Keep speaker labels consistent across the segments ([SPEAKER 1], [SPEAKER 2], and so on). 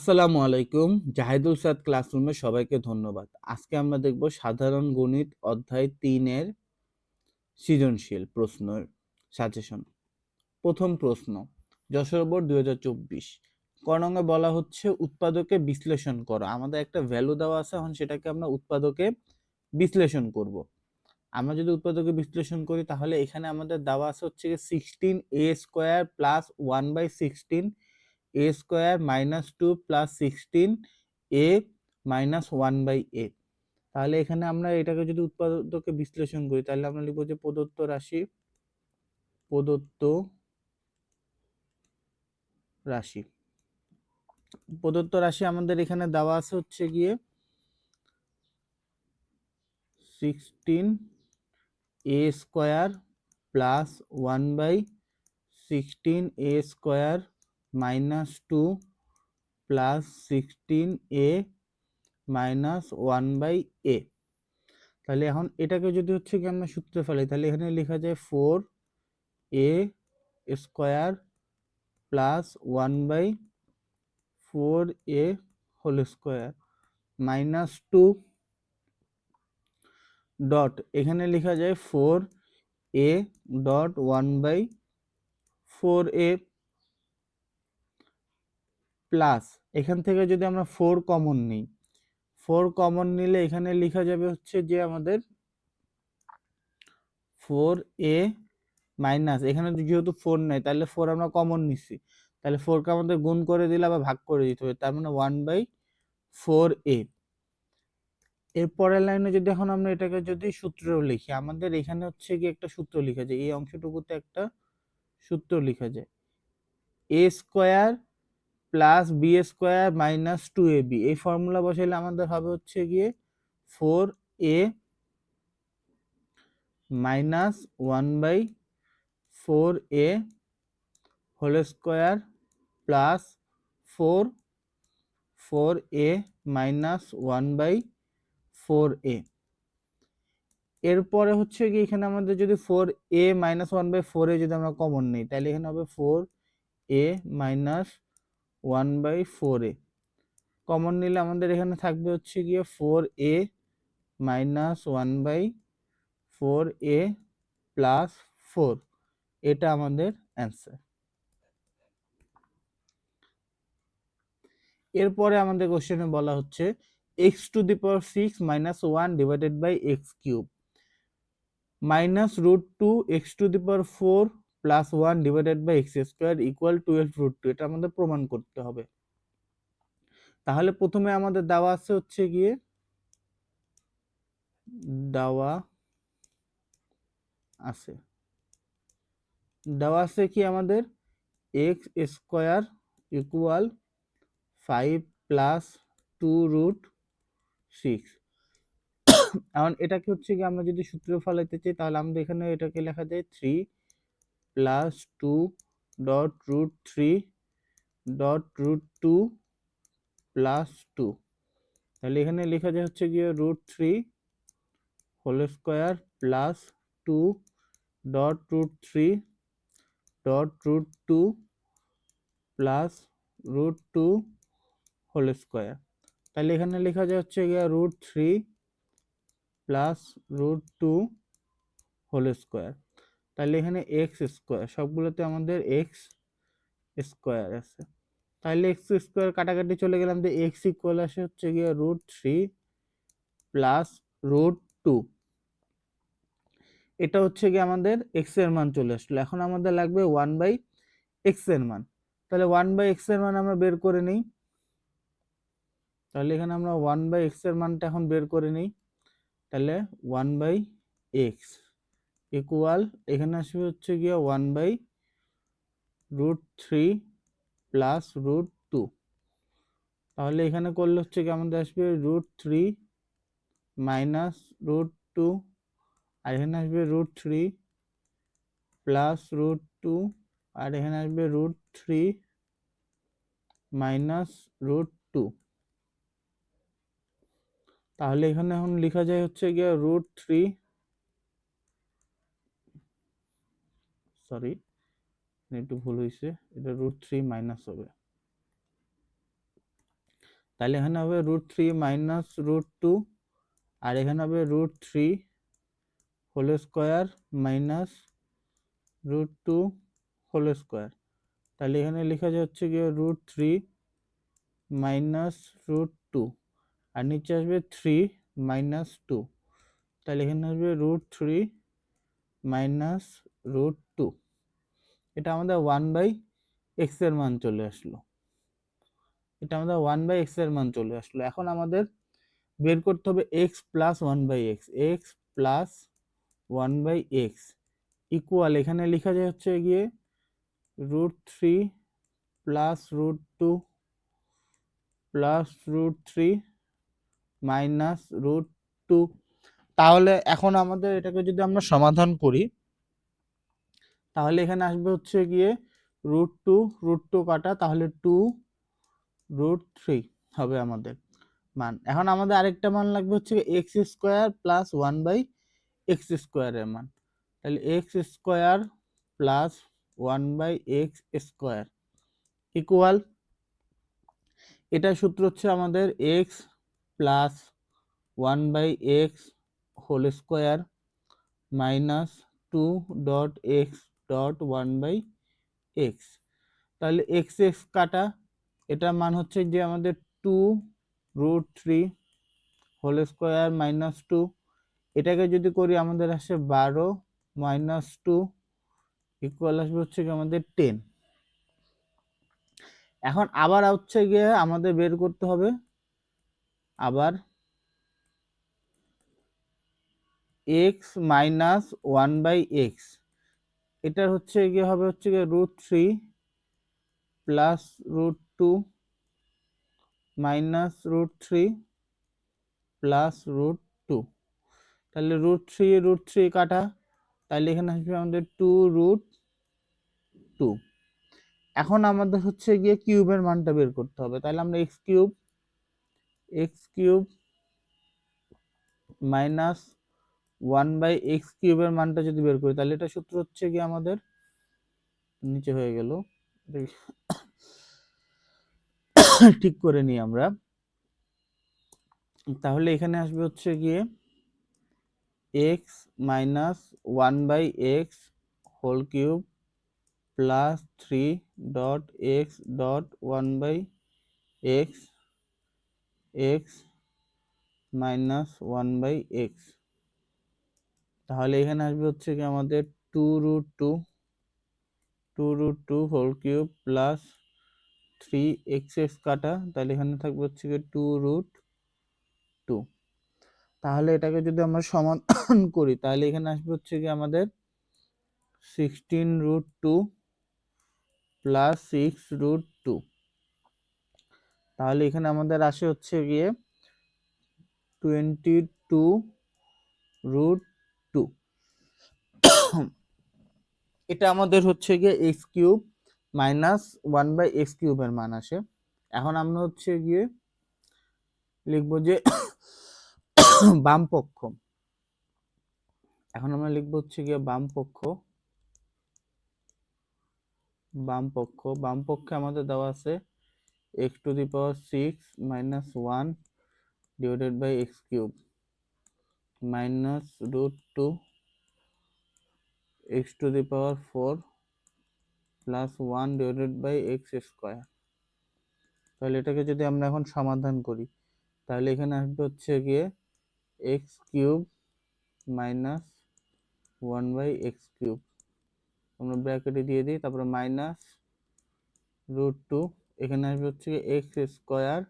[SPEAKER 1] আসসালামু আলাইকুম। জাহিদুল সাদ ক্লাসরুমে সবাইকে ধন্যবাদ। আজকে আমরা দেখব সাধারণ গণিত অধ্যায় ৩ এর সৃজনশীল প্রশ্নের সাজেশন। প্রথম প্রশ্ন, যশোর বোর্ড ২০২৪। ক নঙ্গে বলা হচ্ছে উৎপাদকে বিশ্লেষণ করো। আমাদের একটা ভ্যালু দেওয়া আছে, এখন সেটাকে আমরা উৎপাদকে বিশ্লেষণ করব। আমরা যদি উৎপাদকে বিশ্লেষণ করি তাহলে এখানে আমাদের দেওয়া আছে হচ্ছে 16a² plus 1/16 a² minus 2 plus 16 a minus 1/a। তাহলে এখানে আমরা এটাকে যদি উৎপাদকে বিশ্লেষণ করি তাহলে আমরা লিখবো যে প্রদত্ত রাশি আমাদের এখানে দেওয়া আছে হচ্ছে গিয়ে 16a² plus 1/16a² minus 2 plus 16a minus 1/a। তাহলে এখন এটাকে যদি হচ্ছে কি আমরা সূত্রে ফেলি তাহলে এখানে লেখা যায় 4a² plus 1/4a whole square minus 2 dot এখানে লেখা যায় 4a ডট 1/4a প্লাস এখান থেকে যদি আমরা 4 কমন নিই, 4 কমন নিলে এখানে লেখা যাবে হচ্ছে যে আমাদের 4a মাইনাস এখানে যেহেতু 4 নাই তাহলে 4 আমরা কমন নিচ্ছি, তাহলে 4 কে আমাদের গুণ করে দিলে আবার ভাগ করে দিতে হবে, তার মানে 1/4a। এর পরের লাইনে যদি এখন আমরা এটাকে যদি সূত্র লিখি, আমাদের এখানে হচ্ছে কি একটা সূত্র লেখা যায়, এই অংশটুকুতে একটা সূত্র লেখা যায় a² plus b² minus 2ab। এই ফর্মুলা বসাইলে আমাদের হবে হচ্ছে গিয়ে 4a minus 1/4a whole square plus 4a minus 1/4a। এরপরে হচ্ছে কি এখানে আমাদের যদি 4a মাইনাস 1/4a যদি আমরা কমন নিই তাহলে এখানে হবে 4a মাইনাস 1/4a। কমন নিলে আমাদের এখানে থাকবে হচ্ছে গিয়ে 4a মাইনাস 1/4a প্লাস 4। এটা আমাদের অ্যান্সার। এরপরে আমাদের কোশ্চেনে বলা হচ্ছে x⁶ minus 1 divided by x³ minus √2 x⁴ plus 1 divided by x² equal 12√2। এটা আমাদের প্রমাণ করতে হবে। তাহলে প্রথমে আমাদের দেওয়া আছে হচ্ছে গিয়ে দেওয়া আছে কি আমাদের x² ইকুয়াল 5 প্লাস 2√6। এখন এটাকে হচ্ছে কি আমরা যদি সূত্র ফলাইতে চাই তাহলে আমাদের এখানে এটাকে লেখা যায় 3 প্লাস 2 ডট √3 ডট √2 প্লাস 2। তাহলে এখানে লেখা যায় হচ্ছে গিয়ে √3 whole square plus 2 dot √3 dot √2 plus √2 whole square. তাহলে এখানে লেখা যায় হচ্ছে গিয়ে √3 প্লাস √2 হোল স্কোয়ার। তাহলে এখানে x² সবগুলোতে আমাদের x² আছে। তাহলে x² কাটাকাটি চলে গেলাম যে x ইকুয়াল আসে হচ্ছে গিয়ে √3 প্লাস √2। এটা হচ্ছে গিয়ে আমাদের x এর মান চলে আসলো। এখন আমাদের লাগবে 1/x এর মান। তাহলে 1/x এর মান আমরা বের করে নিই। তাহলে এখানে আমরা 1/x এর মানটা এখন বের করে নিই। তাহলে 1/x ইকুয়াল এখানে আসবে হচ্ছে গিয়ে 1/√3 প্লাস √2। তাহলে এখানে করলে হচ্ছে কি আমাদের আসবে √3 মাইনাস √2 আর এখানে আসবে √3 প্লাস √2 আর এখানে আসবে √3 মাইনাস √2। তাহলে এখানে এখন লেখা যায় হচ্ছে গিয়ে √3 সরি একটু ভুল হয়েছে, এটা √3 মাইনাস হবে তাহলে এখানে হবে √3 মাইনাস √2, আর এখানে হবে √3 whole square minus √2 whole square. তাহলে এখানে লেখা যাচ্ছে গিয়ে √3 মাইনাস √2, আর নিচে আসবে 3 মাইনাস 2, তাহলে এখানে আসবে √3 মাইনাস √2। এটা আমাদের 1/x এর মান চলে আসলো। এটা আমাদের 1/x এর মান চলে আসলো। এখন আমাদের বের করতে হবে x plus 1/x, x plus 1/x equal, এখানে লেখা যায় হচ্ছে গিয়ে √3 প্লাস √2 প্লাস √3 মাইনাস √2। তাহলে এখন আমাদের এটাকে যদি আমরা সমাধান করি, তাহলে এখানে আসবে হচ্ছে গিয়ে √2 কাটা, তাহলে 2√3 হবে আমাদের মান। এখন আমাদের আরেকটা মান লাগবে হচ্ছে এক্স স্কোয়ার প্লাস 1/x স্কোয়ারের মান। তাহলে x square plus 1/x square equal, এটা সূত্র হচ্ছে আমাদের x plus 1/x whole square minus 2.x.1/x। তাহলে এক্স এক্স কাটা, এটার মান হচ্ছে যে আমাদের 2√3 হোল স্কোয়ার মাইনাস 2, এটাকে যদি করি আমাদের আসে 12 মাইনাস 2 ইকুয়াল আসবে হচ্ছে কি আমাদের 10। এখন আবার হচ্ছে গিয়ে আমাদের বের করতে হবে আবার x মাইনাস 1/x, এটা হচ্ছে গিয়ে হবে হচ্ছে গিয়ে √3 প্লাস √2 মাইনাস √3 প্লাস √2। তাহলে √3 কাটা, তাহলে এখানে আসবে আমাদের 2√2। এখন আমাদের হচ্ছে গিয়ে কিউবের মানটা বের করতে হবে। তাহলে আমরা x কিউব মাইনাস 1/x কিউবের মানটা যদি বের করি, তাহলে এটা সূত্র হচ্ছে গিয়ে আমাদের নিচে হয়ে গেল, ঠিক করে নিই আমরা। তাহলে এখানে আসবে হচ্ছে গিয়ে x minus 1/x whole cube plus 3.x.1/x x minus 1/x। তাহলে এখানে আসবে হচ্ছে কি আমাদের 2√2 হোল কিউব প্লাস 3x কাটা, তাহলে এখানে থাকবে হচ্ছে কি 2√2। তাহলে এটাকে যদি আমরা সমাধান করি, তাহলে এখানে আসবে হচ্ছে কি আমাদের 16√2 প্লাস 6√2। তাহলে এখানে আমাদের আসে হচ্ছে গিয়ে 22√2। এটা আমাদের হচ্ছে গিয়ে এক্স কিউব মাইনাস 1/x কিউবের মান আসে। এখন আমরা হচ্ছে গিয়ে লিখবো যে বাম পক্ষ, এখন আমরা লিখবো হচ্ছে গিয়ে বাম পক্ষে আমাদের দেওয়া আছে x⁻6 minus 1 divided by x cube minus √2 x⁴ plus 1 divided by x square. তাহলে এটাকে যদি আমরা এখন সমাধান করি, তাহলে এখানে আসবে হচ্ছে গিয়ে x cube minus 1/x cube, আমরা ব্র্যাকেটে দিয়ে দিই, তারপরে মাইনাস √2, এখানে আসবে হচ্ছে x square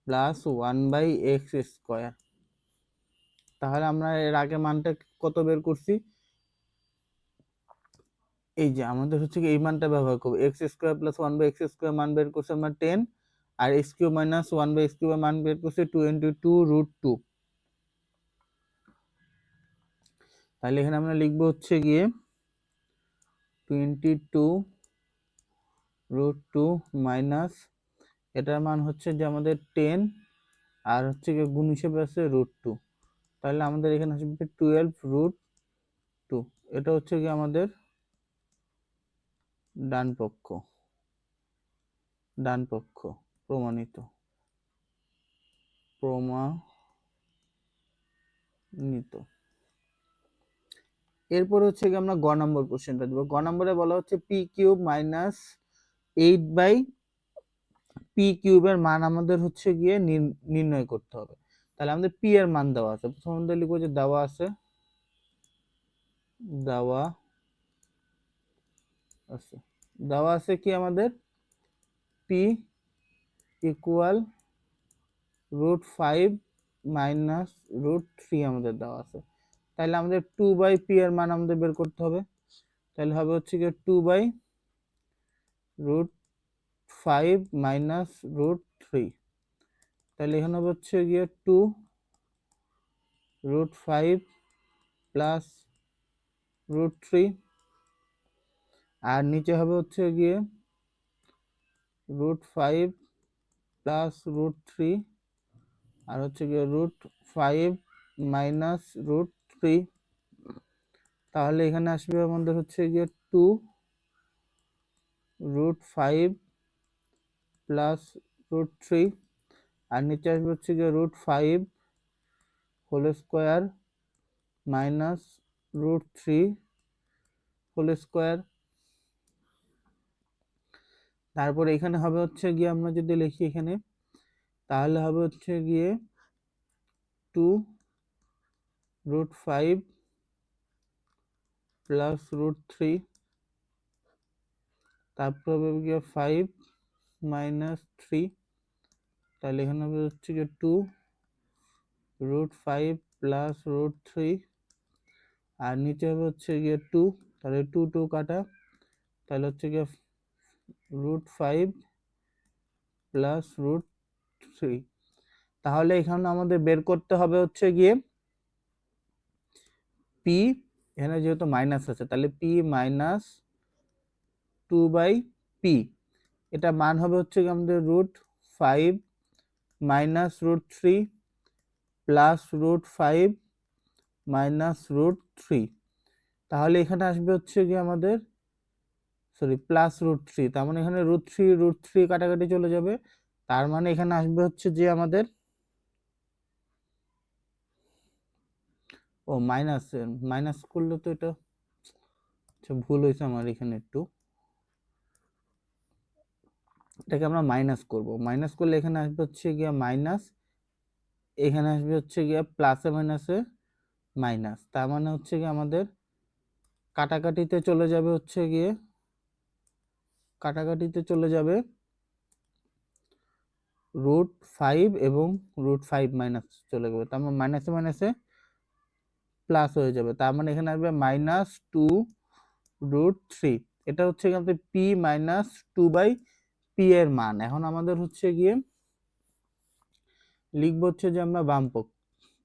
[SPEAKER 1] plus 1/x square. তাহলে আমরা এর আগে মানটা কত বের করছি, এই যে আমাদের হচ্ছে এই মানটা ব্যবহার করবো, x square plus 1/x square মান বের করছি আমরা 10, আর এক্স কিউব মাইনাস 1/x কিউবের মান বের করছি 2 × 2√2। তাহলে এখানে আমরা লিখবো হচ্ছে গিয়ে 22√2 মাইনাস, এটার মান হচ্ছে যে আমাদের 10, আর হচ্ছে গিয়ে গুণ হিসেবে আছে √2, তাহলে আমাদের এখানে আসবে 12√2। এটা হচ্ছে গিয়ে আমাদের ডান পক্ষ প্রমাণিত। প্রমাণিত। এরপর হচ্ছে কি আমরা গ নম্বর কোশ্চেনটা দেবো। গ নম্বরে বলা হচ্ছে পি কিউব মাইনাস 8/পি কিউবের মান আমাদের হচ্ছে গিয়ে নির্ণয় করতে হবে। তাহলে আমাদের পি এর মান দেওয়া আছে, প্রথম আমাদের লিখবো যে দেওয়া আছে কি আমাদের পি ইকুয়াল √5 মাইনাস √3 আমাদের দেওয়া আছে। তাহলে আমাদের 2/পি এর মান আমাদের বের করতে হবে। তাহলে হবে হচ্ছে গিয়ে 2/√5 মাইনাস √3। তাহলে এখানে হবে হচ্ছে গিয়ে 2√5 প্লাস √3, আর নিচে হবে হচ্ছে গিয়ে √5 প্লাস √3, আর হচ্ছে গিয়ে √5 মাইনাস √3। তাহলে এখানে আসবে আমাদের হচ্ছে গিয়ে 2√5 প্লাস √3, আর নিচে আসবে হচ্ছে গিয়ে √5 whole square minus √3 whole square. তারপরে এখানে হবে হচ্ছে গিয়ে আমরা যদি লিখি এখানে, তাহলে হবে হচ্ছে গিয়ে 2√5 প্লাস √3, তারপর হবে গিয়ে 5 মাইনাস 3। তাহলে এখানে হবে হচ্ছে গিয়ে 2√5 প্লাস √3, আর নিচে হবে হচ্ছে গিয়ে 2, তাহলে 2 কাটা, তাহলে হচ্ছে গিয়ে √5 প্লাস √3। তাহলে এখানে আমাদের বের করতে হবে হচ্ছে গিয়ে পি, এখানে যেহেতু মাইনাস আছে তাহলে পি মাইনাস 2/পি, এটা মান হবে হচ্ছে গিয়ে আমাদের √5 মাইনাস √3 প্লাস √5 মাইনাস √3। তাহলে এখানে আসবে হচ্ছে গিয়ে আমাদের প্লাস √3, তার মানে এখানে √3 কাটাকাটি চলে যাবে, তার মানে এখানে আসবে হচ্ছে যে আমাদের মাইনাস করলে তো এটা ভুল হয়েছে আমার, এখানে একটু এটাকে আমরা মাইনাস করব। মাইনাস করলে এখানে আসবে হচ্ছে গিয়ে মাইনাস, এখানে আসবে হচ্ছে গিয়ে প্লাসে মাইনাসে মাইনাস, তার মানে হচ্ছে গিয়ে আমাদের কাটাকাটিতে চলে যাবে হচ্ছে গিয়ে √5 এবং √5 মাইনাস চলে যাবে, তার মানে মাইনাসে মাইনাসে প্লাস হয়ে যাবে, তার মানে এখানে আসবে মাইনাস 2√3। এটা হচ্ছে গিয়ে আমাদের পি মাইনাস 2/পি এর মান। এখন আমাদের হচ্ছে গিয়ে লিখব হচ্ছে যে আমরা বাম পক্ষ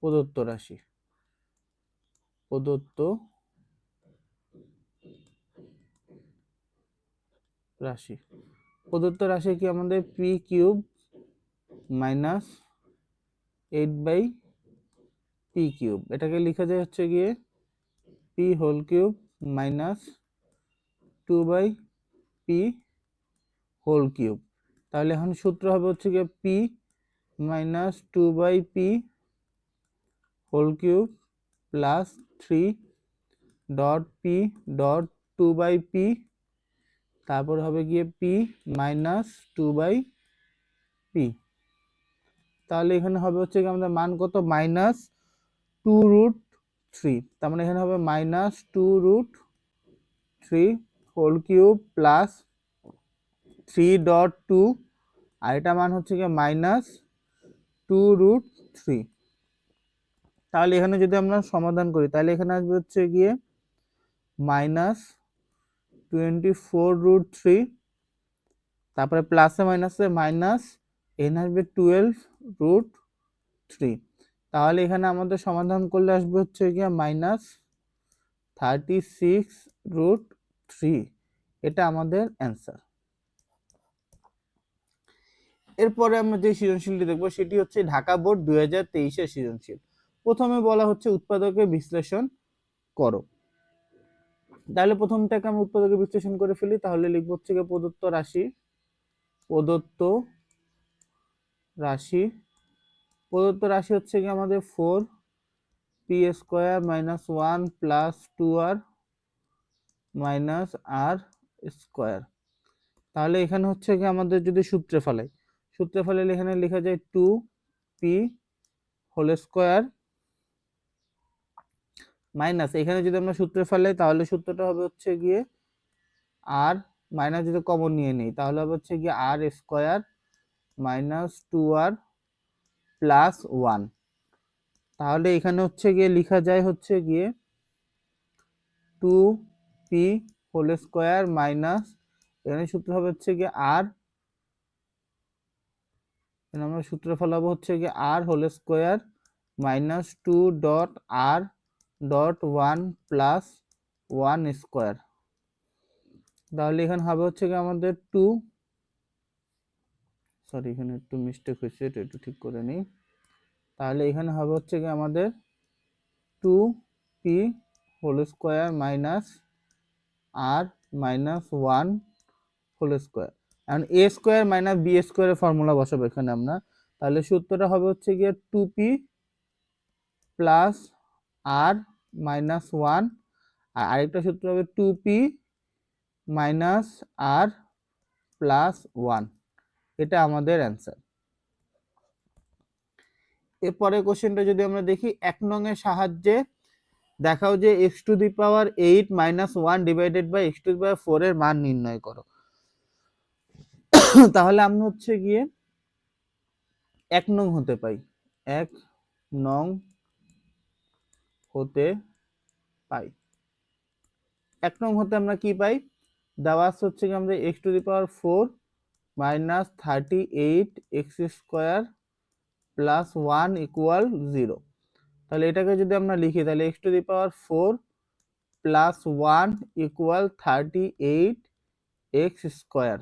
[SPEAKER 1] প্রদত্ত রাশি কি আমাদের পি কিউব মাইনাস 8/পি কিউব, এটাকে লিখা যায় হচ্ছে গিয়ে পি হোল কিউব মাইনাস 2/পি হোল কিউব। তাহলে এখন সূত্র হবে হচ্ছে গিয়ে পি মাইনাস 2/পি হোল কিউব প্লাস 3.পি ডট 2/পি, তারপর হবে গিয়ে পি মাইনাস 2/পি। তাহলে এখানে হবে হচ্ছে গিয়ে আমাদের মান কত, মাইনাস 2√3, তার মানে এখানে হবে মাইনাস 2√3 হোল কিউব প্লাস 3.2, আর এটা মান হচ্ছে গিয়ে মাইনাস 2√3। তাহলে এখানে যদি আমরা সমাধান করি তাহলে এখানে আসবে হচ্ছে গিয়ে মাইনাস 24√3, তারপরে প্লাসে মাইনাসে মাইনাস, এখানে আসবে 12√3। তাহলে এখানে আমাদের সমাধান করলে আসবে হচ্ছে গিয়ে মাইনাস 36√3, এটা আমাদের অ্যান্সার। এরপরে আমরা যে সৃজনশীলটি দেখবো সেটি হচ্ছে ঢাকা বোর্ড 2023-এর সৃজনশীল। প্রথমে বলা হচ্ছে উৎপাদকে বিশ্লেষণ করো। তাহলে প্রথমটাকে আমরা উৎপাদকে বিশ্লেষণ করে ফেলি, তাহলে লিখবো হচ্ছে গিয়ে প্রদত্ত রাশি প্রদত্ত রাশি হচ্ছে কি আমাদের 4p square minus 1 plus 2r minus r square. তাহলে এখানে হচ্ছে কি আমাদের যদি সূত্রে ফেলাইলে এখানে লেখা যায় 2p হোল স্কোয়ার মাইনাস, এখানে যদি আমরা সূত্রে ফেলাই তাহলে সূত্রটা হবে হচ্ছে গিয়ে আর মাইনাস, যদি কমন নিয়ে নিই তাহলে হবে হচ্ছে গিয়ে আর স্কোয়ার মাইনাস 2r প্লাস 1। তাহলে এখানে হচ্ছে গিয়ে লেখা যায় হচ্ছে গিয়ে 2p হোল স্কোয়ার মাইনাস, এখানে সূত্র হবে হচ্ছে গিয়ে আর, এখানে আমরা সূত্র ফলাবো হচ্ছে গিয়ে R whole square minus 2 dot R dot 1 plus 1 square. তাহলে এখানে হবে হচ্ছে গিয়ে আমাদের এখানে একটু মিস্টেক হয়েছে, এটা একটু ঠিক করে নিই। তাহলে এখানে হবে হচ্ছে গিয়ে আমাদের 2p হোল স্কোয়ার মাইনাস আর মাইনাস 1 হোল স্কোয়ার। এখন এ স্কোয়ার মাইনাস বি স্কোয়ারের ফর্মুলা বসাবো এখানে আমরা। তাহলে সূত্রটা হবে হচ্ছে গিয়ে 2p প্লাস আর মাইনাস 1, আর আরেকটা সূত্র হবে 2p মাইনাস আর প্লাস 1। এটা আমাদের অ্যান্সার। এরপরে কোশ্চেনটা যদি আমরা দেখি 1 নং এর সাহায্যে দেখাও যে x to the power 8 minus 1 divided by x to the power 4 এর মান নির্ণয় করো। তাহলে আমরা হচ্ছে গিয়ে 1 নং হতে পাই, 1 নং হতে পাই। 1 নং হতে আমরা কি পাই, দেওয়া আছে হচ্ছে কি আমাদের x to the power 4 minus 38 x square plus 1 equal 0। তাহলে এটাকে যদি আমরা লিখি তাহলে x to the power 4 plus 1 equal 38 x square.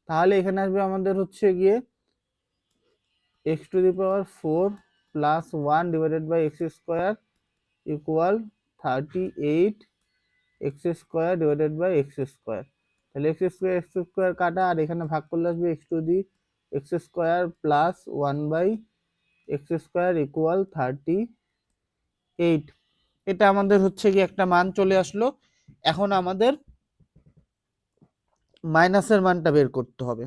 [SPEAKER 1] তাহলে এখানে আসবে আমাদের হচ্ছে গিয়ে x to the power 4 plus 1 divided by x square equal 38 x square divided by x square. তাহলে এক্স স্কোয়ার কাটা, আর এখানে ভাগ করলে আসবে x to the x square plus 1 by x square equal 38। এটা আমাদের হচ্ছে কি একটা মান চলে আসলো। এখন আমাদের মাইনাসের মানটা বের করতে হবে।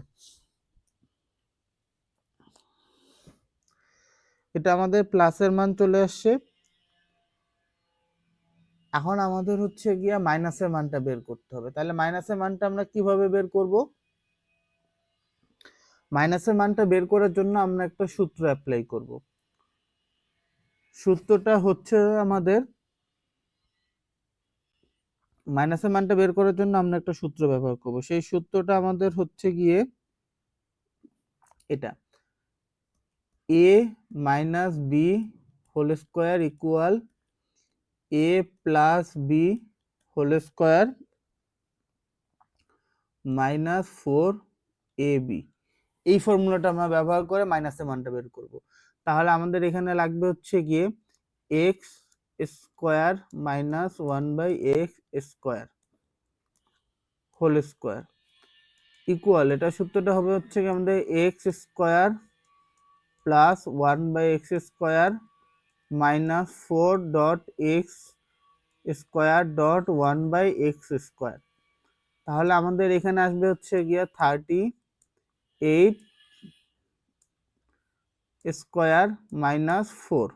[SPEAKER 1] এটা আমাদের প্লাসের মান চলে আসছে, এখন আমাদের হচ্ছে গিয়া মাইনাসের মানটা বের করতে হবে। তাহলে মাইনাসের মানটা আমরা কিভাবে বের করব? মাইনাসের মানটা বের করার জন্য আমরা একটা সূত্র অ্যাপ্লাই করব। সূত্রটা হচ্ছে আমাদের, মাইনাসের মানটা বের করার জন্য আমরা একটা সূত্র ব্যবহার করব। সেই সূত্রটা আমাদের হচ্ছে গিয়ে এটা, a minus B whole square equal a plus B whole square minus 4ab। এই ফর্মুলাটা আমরা ব্যবহার করে মাইনাসের মানটা বের করব। তাহলে আমাদের এখানে লাগবে হচ্ছে গিয়ে x square minus 1 by x square whole square equal, এটা সূত্রটা হবে হচ্ছে কি আমাদের x square plus 1 by x square minus 4 dot x square dot 1 by x square. তাহলে আমাদের এখানে আসবে হচ্ছে গিয়ে 38 স্কোয়ার মাইনাস 4।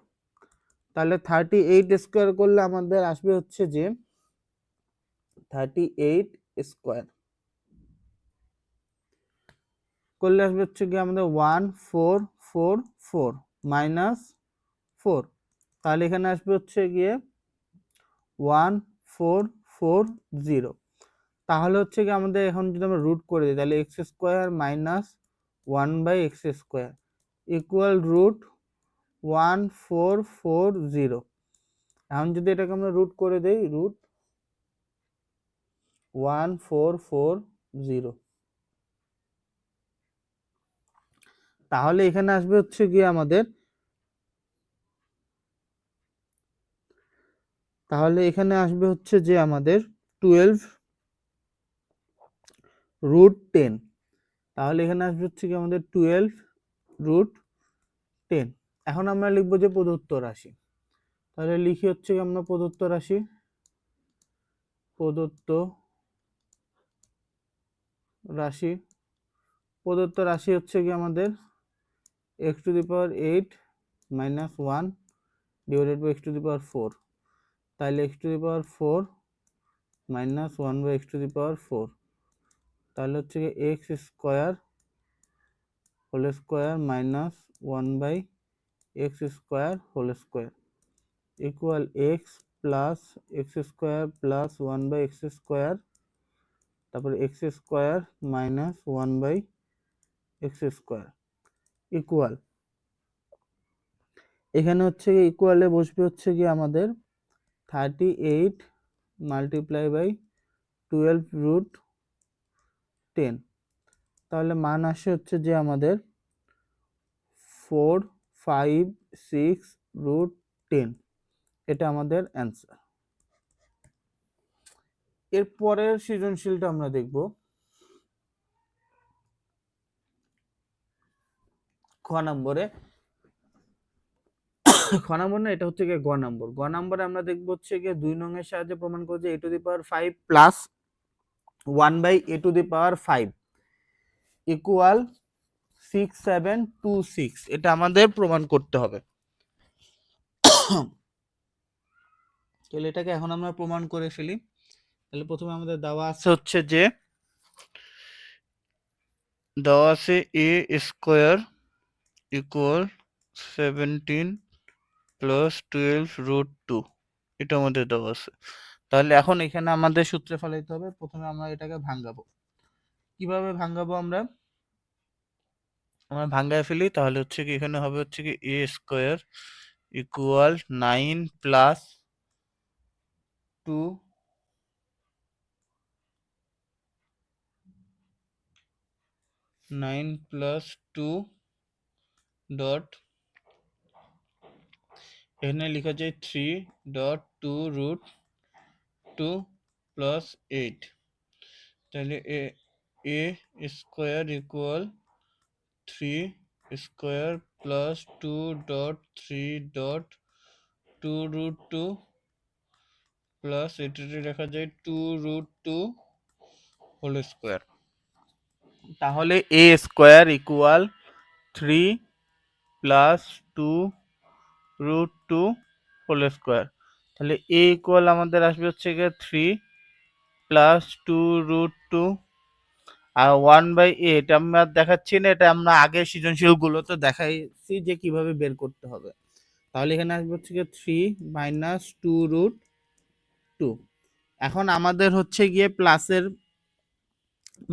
[SPEAKER 1] তাহলে 38 স্কোয়ার করলে আমাদের আসবে হচ্ছে যে 38 স্কোয়ার করলে আসবে হচ্ছে গিয়ে আমাদের 1444 মাইনাস 4। তাহলে এখানে আসবে হচ্ছে গিয়ে 1440। তাহলে হচ্ছে কি আমাদের এখন যদি আমরা রুট করে দিই তাহলে x square minus 1 by x square equal root 1440। এখন যদি এটাকে আমরা রুট করে দেই, রুট 1440, তাহলে এখানে আসবে হচ্ছে গিয়ে আমাদের, তাহলে এখানে আসবে হচ্ছে যে আমাদের 12 রুট 10। তাহলে এখানে আসবে হচ্ছে কি আমাদের 12 রুট 10। এখন আমরা লিখবো যে প্রদত্ত রাশি, তাহলে লিখি হচ্ছে কি আমরা প্রদত্ত রাশি প্রদত্ত রাশি প্রদত্ত রাশি হচ্ছে কি আমাদের x to the power 8 minus 1 divided by x to the power 4, তাহলে x to the power 4 minus 1 by x to the power 4, তাহলে হচ্ছে কি X square whole square minus 1 by x square whole square equal X plus X square plus 1 by x square, তারপরে X square minus 1 by x square equal, এখানে হচ্ছে ইকুয়ালে বসবে হচ্ছে কি আমাদের 38 মাল্টিপ্লাই বাই 12 রুট 10, তাহলে মান আসে হচ্ছে যে আমাদের 456 রুট 10, এটা আমাদের অ্যান্সার। এর পরের সৃজনশীলটা আমরা দেখব খ নম্বরে, খ নম্বর না, এটা হচ্ছে গিয়ে গ নম্বর। গ নম্বরে আমরা দেখবো হচ্ছে গিয়ে 2 নং এর সাহায্যে প্রমাণ করব যে a to the power 5 plus 1 by a to the power 5 equal 6726, এটা আমাদের প্রমাণ করতে হবে। তাহলে এটাকে এখন আমরা প্রমাণ করে ফেলি। তাহলে প্রথমে আমাদের দেওয়া আছে হচ্ছে যে দেওয়া আছে a square equal 17 plus 12 root 2, এটা আমাদের দেওয়া আছে। তাহলে এখন এখানে আমাদের সূত্রে ফেলাইতে হবে। প্রথমে আমরা এটাকে ভাঙাবো। কিভাবে ভাঙাবো আমরা ভাঙায় ফেলি, তাহলে হচ্ছে কি এখানে হবে হচ্ছে কি a square equal 9 plus 2 9 plus 2 dot, এখানে লেখা যায় 3 ডট 2 রুট 2 প্লাস 8, তাহলে a square equal 3 square plus 2 dot 3 dot 2 root 2 plus এটাতে লেখা যায় 2 রুট 2 হোল স্কোয়ার। তাহলে a square equal 3 plus 2 root 2 whole square, তাহলে a ইকুয়াল আমাদের আসবে হচ্ছে গিয়ে 3 প্লাস 2 রুট 2 আর 1 বাই a, এটা আমরা দেখাচ্ছি না, এটা আমরা আগে সৃজনশীল গুলোতে দেখাইছি যে কিভাবে বের করতে হবে। তাহলে এখানে আসবে হচ্ছে গিয়ে 3 মাইনাস 2 রুট 2। এখন আমাদের হচ্ছে গিয়ে প্লাসের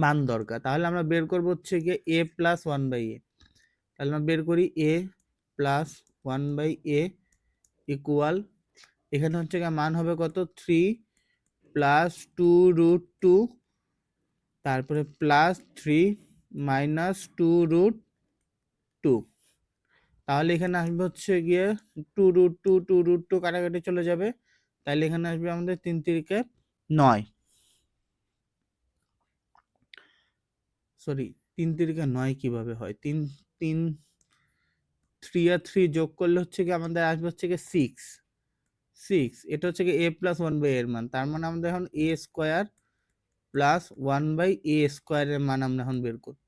[SPEAKER 1] মান দরকার, তাহলে আমরা বের করব হচ্ছে গিয়ে a প্লাস 1 বাই a, তাহলে আমরা বের করি a plus 1 by a equal, এখানে হচ্ছে গিয়ে মান হবে কত 3 প্লাস 2 রুট 2, তারপরে প্লাস 3 মাইনাস 2 রুট 2, তাহলে এখানে আসবে হচ্ছে গিয়ে 2 রুট 2 2 রুট 2 কাটাকাটি চলে যাবে, তাহলে এখানে আসবে আমাদের 3 তিরিকে 9, সরি 3 তিরিকে 9 কিভাবে হয়, 3 3 3 আর 3 যোগ করলে হচ্ছে কি আমাদের আসবে হচ্ছে কি 6, এটা হচ্ছে কি a প্লাস 1 বাই এর মান, তার মানে আমাদের এখন a square plus 1 by a স্কোয়ারের মান আমরা এখন বের করব।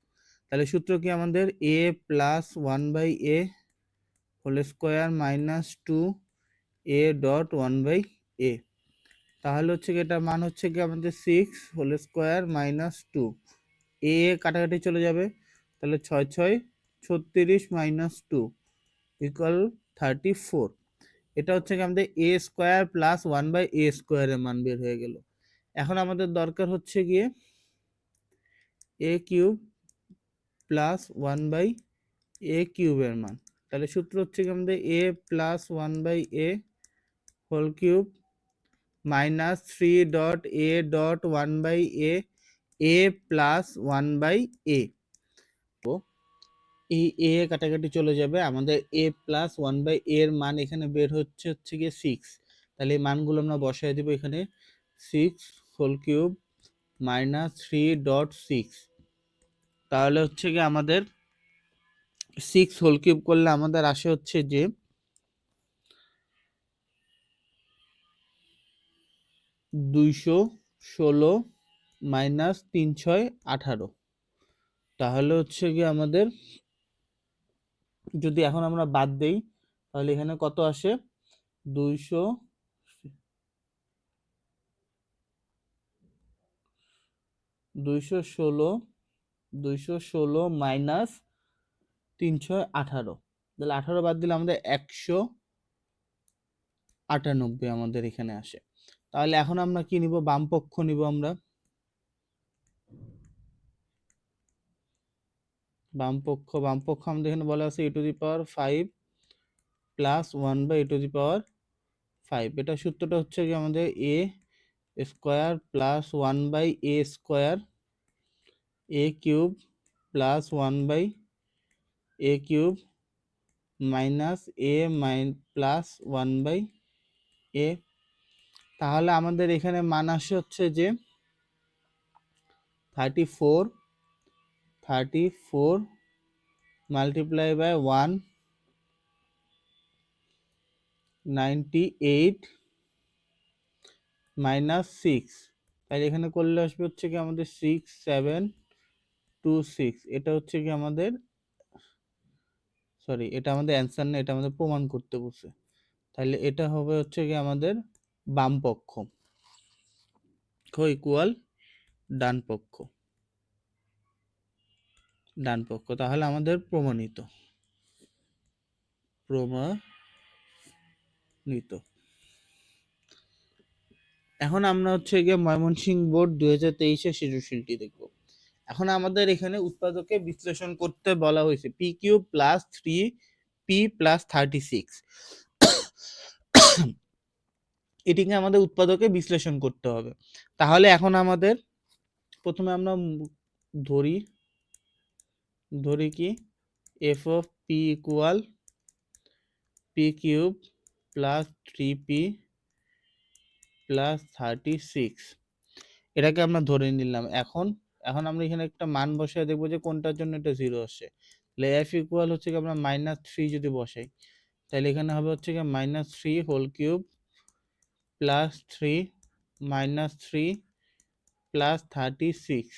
[SPEAKER 1] তাহলে সূত্র কি আমাদের a plus 1 by a whole square minus 2 a dot 1 by a, তাহলে হচ্ছে কি এটার মান হচ্ছে কি আমাদের 6 হোল স্কোয়ার মাইনাস 2, a কাটাকাটি চলে যাবে, তাহলে 6 6 36 মাইনাস 2 ইকুয়াল 34, এটা হচ্ছে কি আমাদের a square plus 1 by a স্কোয়ারের মান বের হয়ে গেল। এখন আমাদের দরকার হচ্ছে গিয়ে a cube plus 1 by a কিউবের মান, তাহলে সূত্র হচ্ছে কি আমাদের a plus 1 by a whole cube minus 3 dot a dot 1 by a plus 1 by a, এই a কাটাকাটি চলে যাবে, আমাদের a প্লাস 1 বাই a এর মান এখানে বের হচ্ছে গিয়ে 6, তাহলে এই মানগুলো আমরা বসাই দেব এখানে 6 হোল কিউব মাইনাস 3 ডট 6, তাহলে হচ্ছে গিয়ে আমাদের 6 হোল কিউব করলে আমাদের আসে হচ্ছে যে 216 মাইনাস 3 6 18। তাহলে হচ্ছে কি আমাদের যদি এখন আমরা বাদ দেই তাহলে এখানে কত আসে? 200 216 মাইনাস 3 6 18। তাহলে 18 বাদ দিলে আমাদের 198 আমাদের এখানে আসে। তাহলে এখন আমরা কি নিব? বাম পক্ষ নিব আমরা। বাম পক্ষ আমাদের এখানে বলা আছে e⁻5 প্লাস 1/e⁻5। এটা সূত্রটা হচ্ছে কি আমাদের a square plus 1/a square a cube plus 1/a cube minus a plus 1/a। তাহলে আমাদের এখানে মান আসে হচ্ছে যে 34 মাল্টিপ্লাই বাই 198 মাইনাস 6। তাহলে এখানে করলে আসবে হচ্ছে কি আমাদের 6726। এটা হচ্ছে কি আমাদের, সরি এটা আমাদের অ্যান্সার না, এটা আমাদের প্রমাণ করতে বলছে। তাহলে এটা হবে হচ্ছে কি আমাদের বাম পক্ষ ইকুয়াল ডান পক্ষ। তাহলে আমাদের প্রমাণিত। এখন আমরা হচ্ছে গিয়ে ময়মনসিংহ বোর্ড 2023-এর সৃজনশীলটি দেখব। এখন আমাদের এখানে উৎপাদকে বিশ্লেষণ করতে বলা হয়েছে P cube plus 3p plus 36। এটিকে আমাদের উৎপাদকে বিশ্লেষণ করতে হবে। তাহলে এখন আমাদের প্রথমে আমরা ধরি কি F of P equal P cube plus 3p plus 36। এটাকে আমরা ধরে নিলাম। এখন আমরা এখানে একটা মান বসায় দেখবো যে কোনটার জন্য এটা 0 আসে। তাহলে এফ ইকুয়াল হচ্ছে কি আমরা -3 যদি বসাই তাহলে এখানে হবে হচ্ছে কি -3 হোল কিউব প্লাস 3 -3 প্লাস 36।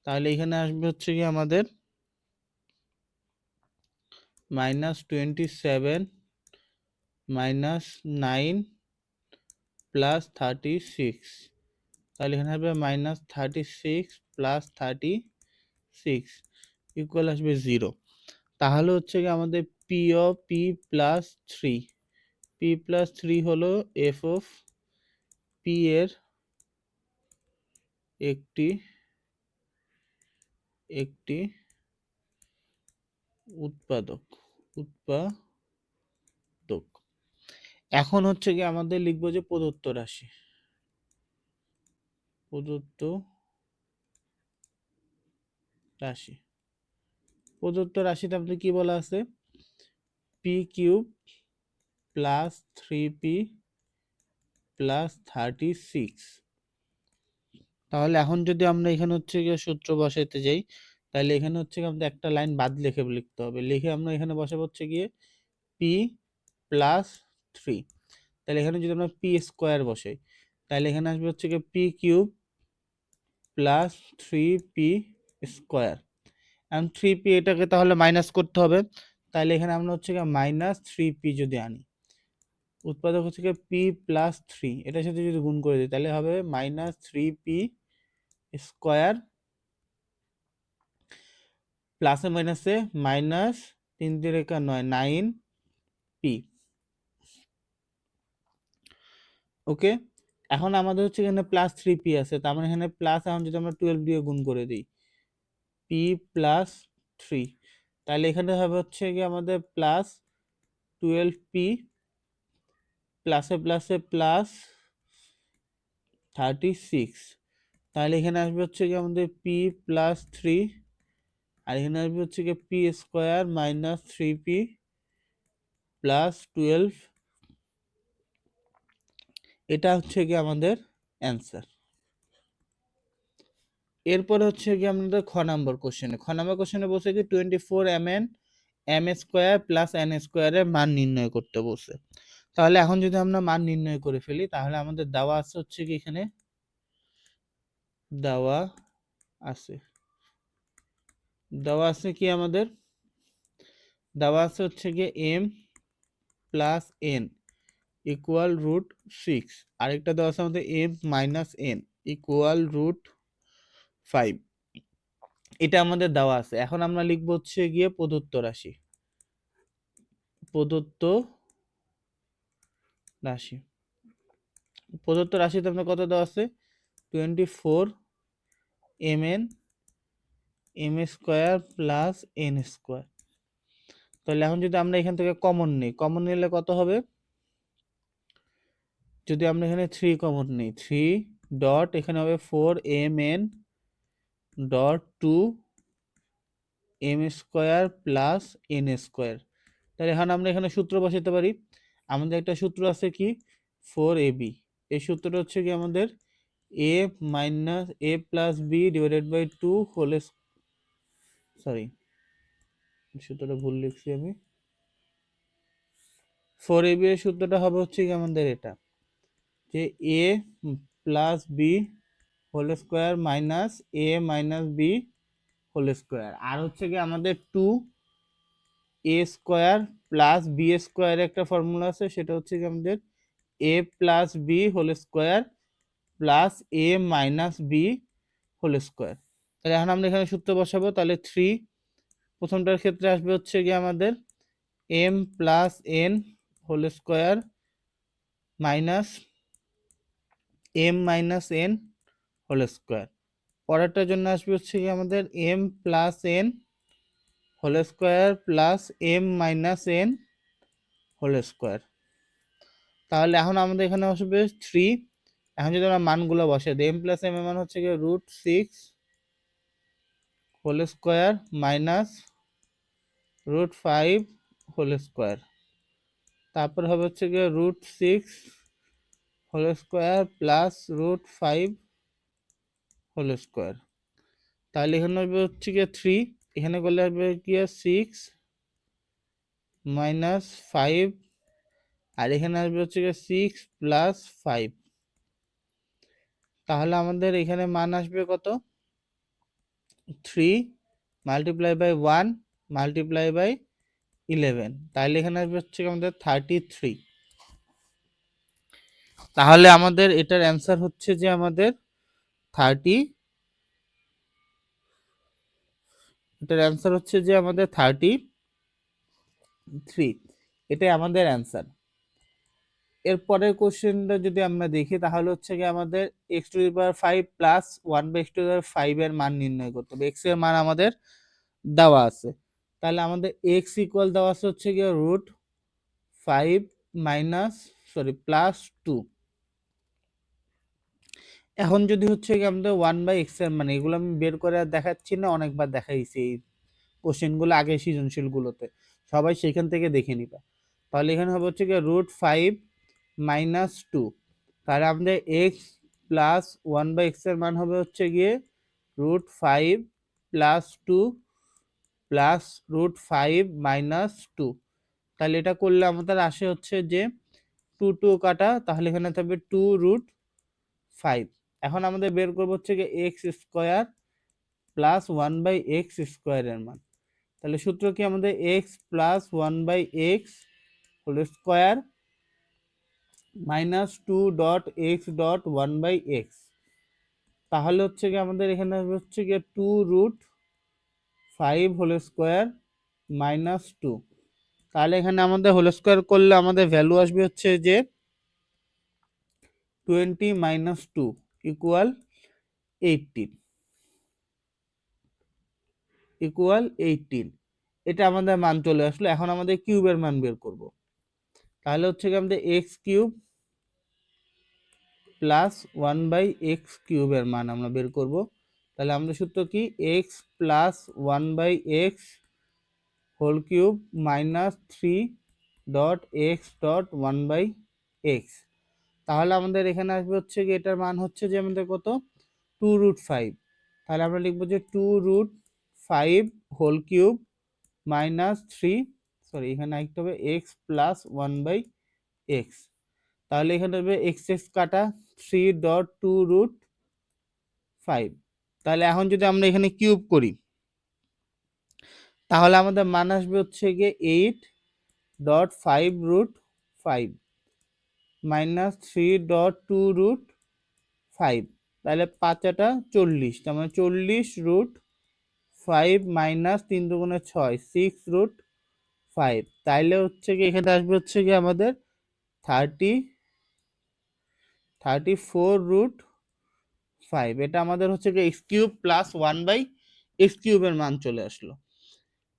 [SPEAKER 1] তাহলে এখানে আসবে হচ্ছে কি আমাদের -27 -9 প্লাস 36। তাহলে এখানে আসবে -36 প্লাস 36 ইকুয়াল আসবে 0। তাহলে হচ্ছে কি আমাদের পি অফ পি প্লাস 3 হলো এফ অফ পি এর একটি উৎপাদক। এখন হচ্ছে কি আমাদের লিখবো যে প্রদত্ত রাশিতে আমাদের কি বলা আছে? P cube plus 3p plus 36। তাহলে এখন যদি আমরা এখানে হচ্ছে গিয়ে সূত্র বসাইতে যাই তাহলে এখানে হচ্ছে আমাদের একটা লাইন বাদ লিখতে হবে। লিখে আমরা এখানে বসাবো হচ্ছে গিয়ে পি প্লাস 3। তাহলে এখানে যদি আমরা পি স্কোয়ার বসাই তাহলে এখানে আসবে হচ্ছে গিয়ে P cube plus 3p square. এখন 3p এটাকে তাহলে মাইনাস করতে হবে। তাহলে এখানে আমরা হচ্ছে গিয়ে -3p যদি আনি, উৎপাদক হচ্ছে গিয়ে p প্লাস 3, এটার সাথে যদি গুণ করে দিই তাহলে হবে -3p স্কোয়ার প্লাসে মাইনাসে মাইনাস 3 3 9 9p। ওকে, এখন আমাদের হচ্ছে এখানে প্লাস 3p আছে, তার মানে এখানে প্লাস, এখন যদি আমরা 12 দিয়ে গুণ করে দিই p প্লাস 3 তাহলে এখানে হবে হচ্ছে কি আমাদের প্লাস 12p প্লাসে প্লাসে প্লাস 36। তাহলে এখানে আসবে হচ্ছে কি আমাদের p প্লাস 3 আর এখানে আসবে হচ্ছে কি p square minus 3p plus 12। এটা হচ্ছে কি আমাদের অ্যান্সার। এরপরে হচ্ছে কি আমাদের খ নাম্বার কোশ্চেনে বলছে কি 24 mn m square plus n স্কোয়ারের মান নির্ণয় করতে বলছে। তাহলে এখন যদি আমরা মান নির্ণয় করে ফেলি, তাহলে আমাদের দেওয়া আছে হচ্ছে কি, এখানে দেওয়া আছে কি আমাদের দেওয়া আছে হচ্ছে কি m plus n equal root 6, আরেকটা দেওয়া আছে আমাদের m minus n equal root 5। এটা আমাদের দেওয়া আছে। এখন আমরা লিখব হচ্ছে গিয়ে প্রদত্ত রাশি। প্রদত্ত রাশিতে আপনার কত দেওয়া আছে, 24 mn m square plus n square. তাহলে এখন যদি আমরা এখান থেকে কমন নিই, কমন নিলে কত হবে, যদি আমরা এখানে 3 কমন নিই, 3 ডট এখানে হবে 4mn dot 2 m square plus n square. তাহলে এখন আমরা এখানে সূত্র বসাতে পারি। আমাদের একটা সূত্র আছে কি, 4ab। এই সূত্রটা হচ্ছে কি আমাদের a minus a plus b divided by 2 whole, sorry সূত্রটা ভুল লিখছি আমি। 4ab এর সূত্রটা হবে হচ্ছে কি আমাদের এটা, যে a plus B whole square minus a minus B whole square, আর হচ্ছে কি আমাদের 2 a square plus B square একটা ফর্মুলা আছে, সেটা হচ্ছে কি আমাদের a plus B whole square plus a minus B whole square. তাহলে এখন আমরা এখানে সূত্র বসাবো। তাহলে 3 প্রথমটার ক্ষেত্রে আসবে হচ্ছে কি আমাদের m plus n whole square minus m minus n whole square. পরেরটার জন্য আসবে হচ্ছে কি আমাদের m plus n whole square plus m minus n whole square. তাহলে এখন আমাদের এখানে আসবে 3। এখন যদি আমরা মানগুলো বসে দিই, m প্লাস m এর মান হচ্ছে কি root 6 whole square minus root 5 whole square, তারপর হবে হচ্ছে কি root 6 whole square plus root 5 whole square. তাহলে এখানে আসবে হচ্ছে কি 3, এখানে করলে আসবে কি 6 মাইনাস 5, আর এখানে আসবে হচ্ছে কি 6 প্লাস 5। তাহলে আমাদের এখানে মান আসবে কত, 3 মাল্টিপ্লাই বাই 1 মাল্টিপ্লাই বাই 11। তাহলে এখানে আসবে হচ্ছে আমাদের 33। তাহলে আমাদের এটার অ্যান্সার হচ্ছে যে আমাদের 33, এটার অ্যান্সার হচ্ছে যে আমাদের 33, এটাই আমাদের অ্যান্সার। এরপরের কোশ্চেনটা যদি আমরা দেখি, তাহলে হচ্ছে কি আমাদের X to the power 5 plus 1 by X to the power 5 এর মান নির্ণয় করতে হবে। এক্স এর মান আমাদের দেওয়া আছে। তাহলে আমাদের এক্স ইকুয়াল দেওয়া আছে হচ্ছে কি রুট 5 মাইনাস প্লাস 2। এখন যদি হচ্ছে কি আমাদের 1 বাই এক্স এর মান, এগুলো আমি বের করে আর দেখাচ্ছি না, অনেকবার দেখাইছি এই কোশ্চেনগুলো আগে সৃজনশীলগুলোতে, সবাই সেখান থেকে দেখে নিবা। তাহলে এখানে হবে হচ্ছে কি রুট 5 মাইনাস 2। তাহলে আমাদের এক্স প্লাস 1 বাই এক্স এর মান হবে হচ্ছে গিয়ে root 5 plus 2 plus root 5 minus 2। তাহলে এটা করলে আমাদের আসে হচ্ছে যে 2 2 কাটা, তাহলে এখানে থাকবে 2 রুট 5। এখন আমাদের বের করবো হচ্ছে গিয়ে x square plus 1 by x স্কোয়ারের মান। তাহলে সূত্র কি আমাদের x plus 1 by x whole square minus 2 dot x dot 1 by x. তাহলে হচ্ছে কি আমাদের এখানে হচ্ছে কি 2 রুট 5 হোল স্কোয়ার মাইনাস 2। তাহলে এখানে আমাদের হোল স্কোয়ার করলে আমাদের ভ্যালু আসবে হচ্ছে যে 20 মাইনাস 2 ইকুয়াল 18, ইকুয়াল 18। এটা আমাদের মান চলে আসলো। এখন আমাদের কিউবের মান বের করব। তাহলে হচ্ছে কি আমাদের x cube plus 1 by x কিউবের মান আমরা বের করব। তাহলে আমাদের সূত্র কি x plus 1 by x whole cube minus 3 dot x dot 1 by x. তাহলে আমাদের এখানে আসবে হচ্ছে কি এটার মান হচ্ছে যে আমাদের কত 2 রুট 5। তাহলে আমরা লিখবো যে 2 root 5 whole cube minus 3, sorry এখানে আরেকটা হবে এক্স প্লাস 1/x। তাহলে এখানে হবে এক্স এক্স কাটা 3.2√5। তাহলে এখন যদি আমরা এখানে কিউব করি তাহলে আমাদের মান আসবে হচ্ছে গিয়ে 8.5√5 মাইনাস 3.2√5। তাহলে 5 40, তার মানে 40√5 মাইনাস 3 দুগুণে 6, 6√5। তাইলে হচ্ছে কি এখানে আসবে হচ্ছে কি আমাদের 34√5। এটা আমাদের হচ্ছে কি এক্স কিউব প্লাস 1/x কিউবের মান চলে আসলো।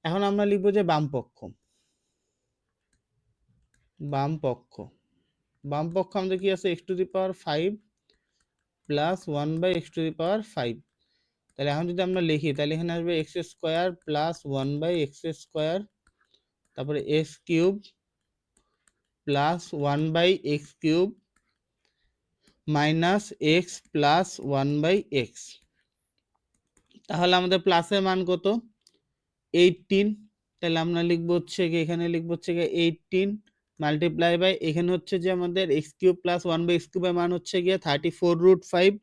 [SPEAKER 1] এখন আমরা লিখবো যে বাম পক্ষ আমাদের কি আছে x⁵ প্লাস 1/x⁵। তাহলে এখন যদি আমরা লিখি তাহলে এখানে আসবে x² প্লাস 1/x², তারপরে x³ plus 1/x³ minus x plus 1/x। তাহলে আমাদের প্লাসের মান কত? 18। তাহলে আমরা লিখবো হচ্ছে কি এখানে লিখবো হচ্ছে কি 18 মাল্টিপ্লাই বাই এখানে হচ্ছে যে আমাদের x³ প্লাস 1/x³ এর মান হচ্ছে গিয়ে 34√5।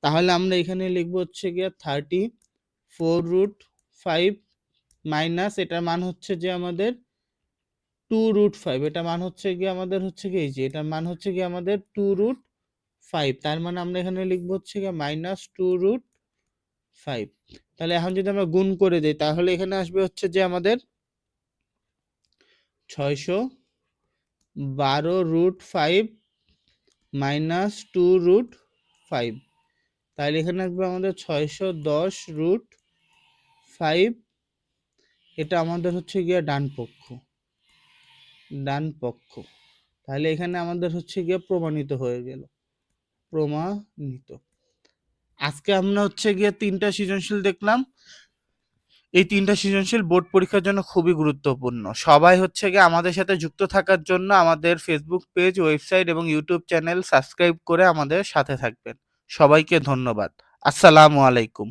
[SPEAKER 1] তাহলে আমরা এখানে লিখবো হচ্ছে গিয়ে 34√5 মাইনাস এটার মান হচ্ছে যে আমাদের 2√5। এটা মান হচ্ছে গিয়ে আমাদের হচ্ছে কি এই যে এটার মান হচ্ছে গিয়ে আমাদের 2√5। তার মানে আমরা এখানে লিখবো হচ্ছে গিয়ে মাইনাস 2√5। তাহলে এখন যদি আমরা গুণ করে দিই তাহলে এখানে আসবে হচ্ছে যে আমাদের 612√5 মাইনাস 2√5। তাহলে এখানে আসবে আমাদের 610√5। এটা আমাদের হচ্ছে গিয়ে ডান পক্ষ। তাহলে এখানে আমাদের হচ্ছে গিয়ে প্রমাণিত হয়ে গেল। আজকে আমরা হচ্ছে গিয়ে 3টা সৃজনশীল দেখলাম। এই 3টা সৃজনশীল বোর্ড পরীক্ষার জন্য খুবই গুরুত্বপূর্ণ। সবাই হচ্ছে গিয়ে আমাদের সাথে যুক্ত থাকার জন্য আমাদের ফেসবুক পেজ, ওয়েবসাইট এবং ইউটিউব চ্যানেল সাবস্ক্রাইব করে আমাদের সাথে থাকবেন। সবাইকে ধন্যবাদ। আসসালামু আলাইকুম।